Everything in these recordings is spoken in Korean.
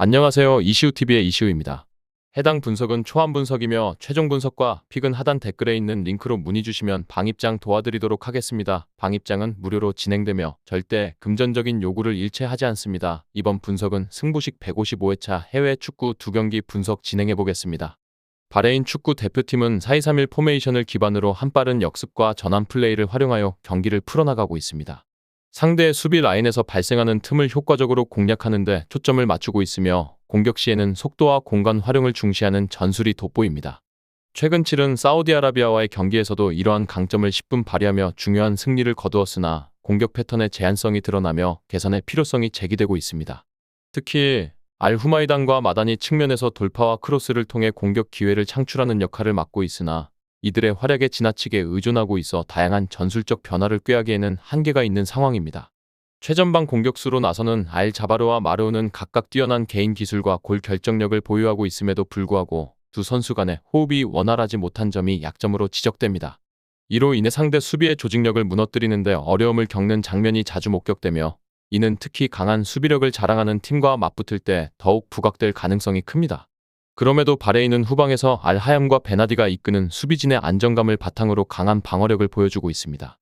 안녕하세요. 이시우TV의 이시우입니다. 해당 분석은 초안 분석이며 최종 분석과 픽은 하단 댓글에 있는 링크로 문의 주시면 방입장 도와드리도록 하겠습니다. 방입장은 무료로 진행되며 절대 금전적인 요구를 일체하지 않습니다. 이번 분석은 승부식 155회차 해외 축구 2경기 분석 진행해 보겠습니다. 바레인 축구 대표팀은 4-2-3-1 포메이션을 기반으로 한 빠른 역습과 전환 플레이를 활용하여 경기를 풀어나가고 있습니다. 상대의 수비 라인에서 발생하는 틈을 효과적으로 공략하는 데 초점을 맞추고 있으며 공격 시에는 속도와 공간 활용을 중시하는 전술이 돋보입니다. 최근 치른 사우디아라비아와의 경기에서도 이러한 강점을 10분 발휘하며 중요한 승리를 거두었으나 공격 패턴의 제한성이 드러나며 개선의 필요성이 제기되고 있습니다. 특히 알후마이단과 마다니 측면에서 돌파와 크로스를 통해 공격 기회를 창출하는 역할을 맡고 있으나 이들의 활약에 지나치게 의존하고 있어 다양한 전술적 변화를 꾀하기에는 한계가 있는 상황입니다. 최전방 공격수로 나서는 알자바르와 마르우는 각각 뛰어난 개인 기술과 골 결정력을 보유하고 있음에도 불구하고 두 선수 간의 호흡이 원활하지 못한 점이 약점으로 지적됩니다. 이로 인해 상대 수비의 조직력을 무너뜨리는 데 어려움을 겪는 장면이 자주 목격되며 이는 특히 강한 수비력을 자랑하는 팀과 맞붙을 때 더욱 부각될 가능성이 큽니다. 그럼에도 바레인은 후방에서 알하얌과 베나디가 이끄는 수비진의 안정감을 바탕으로 강한 방어력을 보여주고 있습니다.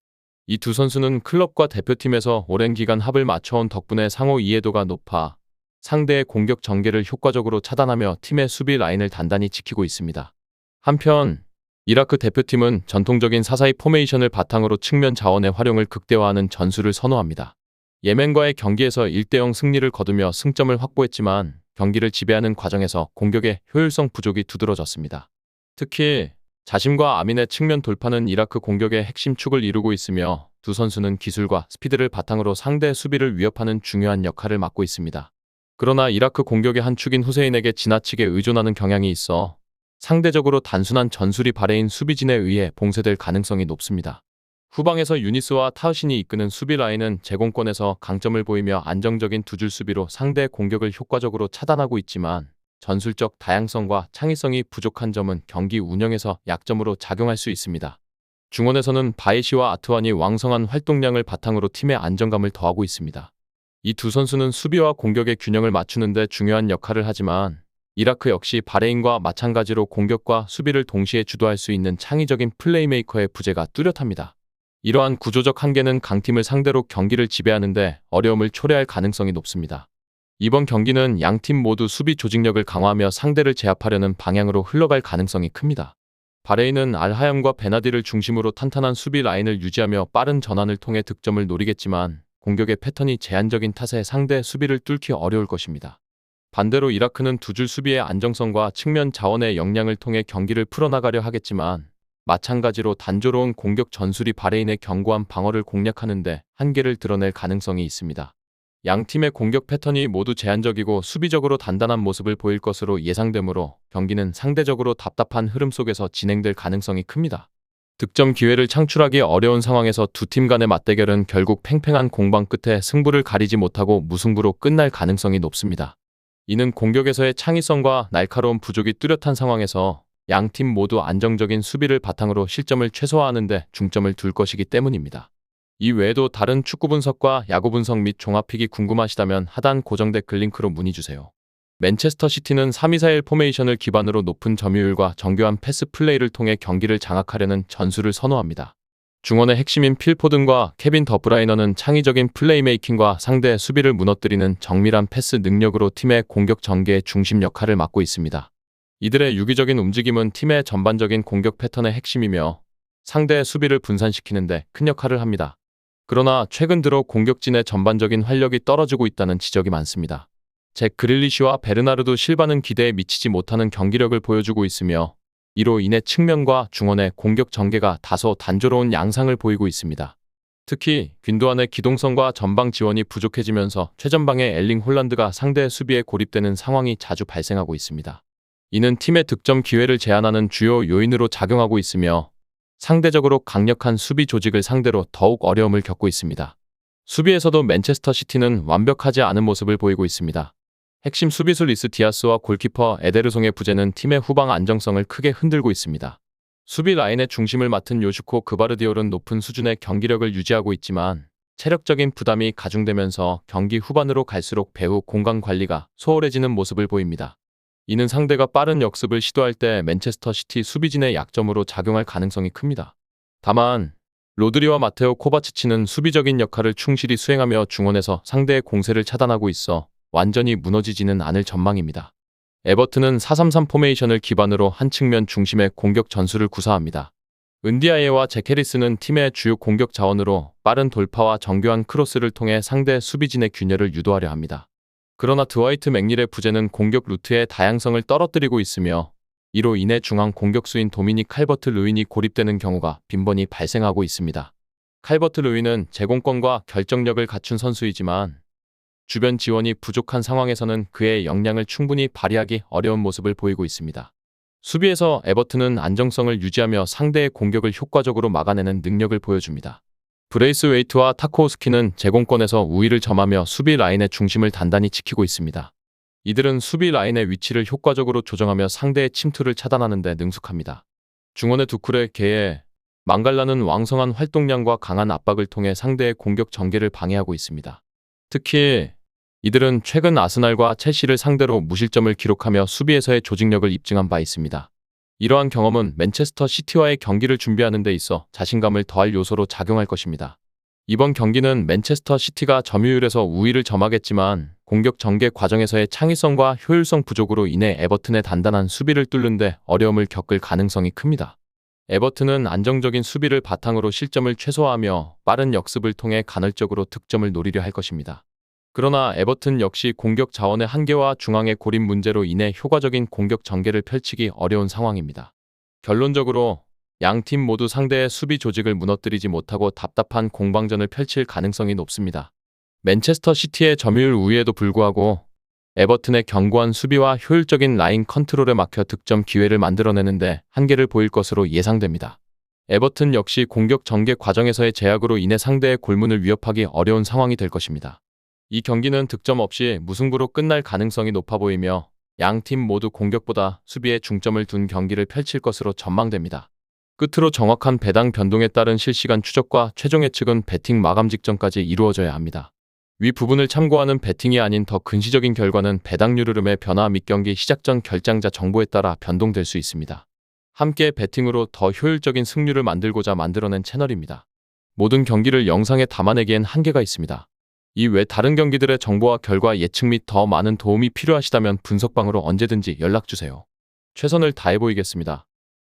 이 두 선수는 클럽과 대표팀에서 오랜 기간 합을 맞춰온 덕분에 상호 이해도가 높아 상대의 공격 전개를 효과적으로 차단하며 팀의 수비 라인을 단단히 지키고 있습니다. 한편 이라크 대표팀은 전통적인 4-4-2 포메이션을 바탕으로 측면 자원의 활용을 극대화하는 전술을 선호합니다. 예멘과의 경기에서 1대0 승리를 거두며 승점을 확보했지만 경기를 지배하는 과정에서 공격의 효율성 부족이 두드러졌습니다. 특히 자심과 아민의 측면 돌파는 이라크 공격의 핵심 축을 이루고 있으며 두 선수는 기술과 스피드를 바탕으로 상대 수비를 위협하는 중요한 역할을 맡고 있습니다. 그러나 이라크 공격의 한 축인 후세인에게 지나치게 의존하는 경향이 있어 상대적으로 단순한 전술이 바레인 수비진에 의해 봉쇄될 가능성이 높습니다. 후방에서 유니스와 타우신이 이끄는 수비 라인은 제공권에서 강점을 보이며 안정적인 두 줄 수비로 상대의 공격을 효과적으로 차단하고 있지만 전술적 다양성과 창의성이 부족한 점은 경기 운영에서 약점으로 작용할 수 있습니다. 중원에서는 바이시와 아트완이 왕성한 활동량을 바탕으로 팀의 안정감을 더하고 있습니다. 이 두 선수는 수비와 공격의 균형을 맞추는 데 중요한 역할을 하지만 이라크 역시 바레인과 마찬가지로 공격과 수비를 동시에 주도할 수 있는 창의적인 플레이메이커의 부재가 뚜렷합니다. 이러한 구조적 한계는 강팀을 상대로 경기를 지배하는데 어려움을 초래할 가능성이 높습니다. 이번 경기는 양팀 모두 수비 조직력을 강화하며 상대를 제압하려는 방향으로 흘러갈 가능성이 큽니다. 바레인은 알하얌과 베나디를 중심으로 탄탄한 수비 라인을 유지하며 빠른 전환을 통해 득점을 노리겠지만 공격의 패턴이 제한적인 탓에 상대 수비를 뚫기 어려울 것입니다. 반대로 이라크는 두 줄 수비의 안정성과 측면 자원의 역량을 통해 경기를 풀어나가려 하겠지만 마찬가지로 단조로운 공격 전술이 바레인의 견고한 방어를 공략하는 데 한계를 드러낼 가능성이 있습니다. 양 팀의 공격 패턴이 모두 제한적이고 수비적으로 단단한 모습을 보일 것으로 예상되므로 경기는 상대적으로 답답한 흐름 속에서 진행될 가능성이 큽니다. 득점 기회를 창출하기 어려운 상황에서 두 팀 간의 맞대결은 결국 팽팽한 공방 끝에 승부를 가리지 못하고 무승부로 끝날 가능성이 높습니다. 이는 공격에서의 창의성과 날카로운 부족이 뚜렷한 상황에서 양팀 모두 안정적인 수비를 바탕으로 실점을 최소화하는 데 중점을 둘 것이기 때문입니다. 이 외에도 다른 축구 분석과 야구 분석 및 종합픽이 궁금하시다면 하단 고정 댓글 링크로 문의 주세요. 맨체스터 시티는 3-2-4-1 포메이션을 기반으로 높은 점유율과 정교한 패스 플레이를 통해 경기를 장악하려는 전술을 선호합니다. 중원의 핵심인 필 포든과 케빈 더브라이너는 창의적인 플레이메이킹과 상대의 수비를 무너뜨리는 정밀한 패스 능력으로 팀의 공격 전개의 중심 역할을 맡고 있습니다. 이들의 유기적인 움직임은 팀의 전반적인 공격 패턴의 핵심이며 상대의 수비를 분산시키는 데 큰 역할을 합니다. 그러나 최근 들어 공격진의 전반적인 활력이 떨어지고 있다는 지적이 많습니다. 잭 그릴리시와 베르나르도 실바는 기대에 미치지 못하는 경기력을 보여주고 있으며 이로 인해 측면과 중원의 공격 전개가 다소 단조로운 양상을 보이고 있습니다. 특히 균도안의 기동성과 전방 지원이 부족해지면서 최전방의 엘링 홀란드가 상대의 수비에 고립되는 상황이 자주 발생하고 있습니다. 이는 팀의 득점 기회를 제한하는 주요 요인으로 작용하고 있으며 상대적으로 강력한 수비 조직을 상대로 더욱 어려움을 겪고 있습니다. 수비에서도 맨체스터 시티는 완벽하지 않은 모습을 보이고 있습니다. 핵심 수비수 리스 디아스와 골키퍼 에데르송의 부재는 팀의 후방 안정성을 크게 흔들고 있습니다. 수비 라인의 중심을 맡은 요슈코 그바르디올은 높은 수준의 경기력을 유지하고 있지만 체력적인 부담이 가중되면서 경기 후반으로 갈수록 배후 공간 관리가 소홀해지는 모습을 보입니다. 이는 상대가 빠른 역습을 시도할 때 맨체스터 시티 수비진의 약점으로 작용할 가능성이 큽니다. 다만 로드리와 마테오 코바치치는 수비적인 역할을 충실히 수행하며 중원에서 상대의 공세를 차단하고 있어 완전히 무너지지는 않을 전망입니다. 에버튼은 4-3-3 포메이션을 기반으로 한 측면 중심의 공격 전술을 구사합니다. 은디아예와 제케리스는 팀의 주요 공격 자원으로 빠른 돌파와 정교한 크로스를 통해 상대 수비진의 균열을 유도하려 합니다. 그러나 드와이트 맥닐의 부재는 공격 루트의 다양성을 떨어뜨리고 있으며 이로 인해 중앙 공격수인 도미닉 칼버트 루인이 고립되는 경우가 빈번히 발생하고 있습니다. 칼버트 루인은 제공권과 결정력을 갖춘 선수이지만 주변 지원이 부족한 상황에서는 그의 역량을 충분히 발휘하기 어려운 모습을 보이고 있습니다. 수비에서 에버튼은 안정성을 유지하며 상대의 공격을 효과적으로 막아내는 능력을 보여줍니다. 브레이스웨이트와 타코우스키는 제공권에서 우위를 점하며 수비 라인의 중심을 단단히 지키고 있습니다. 이들은 수비 라인의 위치를 효과적으로 조정하며 상대의 침투를 차단하는 데 능숙합니다. 중원의 두쿨의 개에 망갈라는 왕성한 활동량과 강한 압박을 통해 상대의 공격 전개를 방해하고 있습니다. 특히 이들은 최근 아스날과 첼시를 상대로 무실점을 기록하며 수비에서의 조직력을 입증한 바 있습니다. 이러한 경험은 맨체스터 시티와의 경기를 준비하는 데 있어 자신감을 더할 요소로 작용할 것입니다. 이번 경기는 맨체스터 시티가 점유율에서 우위를 점하겠지만 공격 전개 과정에서의 창의성과 효율성 부족으로 인해 에버튼의 단단한 수비를 뚫는 데 어려움을 겪을 가능성이 큽니다. 에버튼은 안정적인 수비를 바탕으로 실점을 최소화하며 빠른 역습을 통해 간헐적으로 득점을 노리려 할 것입니다. 그러나 에버튼 역시 공격 자원의 한계와 중앙의 고립 문제로 인해 효과적인 공격 전개를 펼치기 어려운 상황입니다. 결론적으로 양 팀 모두 상대의 수비 조직을 무너뜨리지 못하고 답답한 공방전을 펼칠 가능성이 높습니다. 맨체스터 시티의 점유율 우위에도 불구하고 에버튼의 견고한 수비와 효율적인 라인 컨트롤에 막혀 득점 기회를 만들어내는데 한계를 보일 것으로 예상됩니다. 에버튼 역시 공격 전개 과정에서의 제약으로 인해 상대의 골문을 위협하기 어려운 상황이 될 것입니다. 이 경기는 득점 없이 무승부로 끝날 가능성이 높아 보이며 양 팀 모두 공격보다 수비에 중점을 둔 경기를 펼칠 것으로 전망됩니다. 끝으로 정확한 배당 변동에 따른 실시간 추적과 최종 예측은 배팅 마감 직전까지 이루어져야 합니다. 위 부분을 참고하는 배팅이 아닌 더 근시적인 결과는 배당률 흐름의 변화 및 경기 시작 전 결장자 정보에 따라 변동될 수 있습니다. 함께 배팅으로 더 효율적인 승률을 만들고자 만들어낸 채널입니다. 모든 경기를 영상에 담아내기엔 한계가 있습니다. 이 외 다른 경기들의 정보와 결과 예측 및 더 많은 도움이 필요하시다면 분석방으로 언제든지 연락주세요. 최선을 다해 보이겠습니다.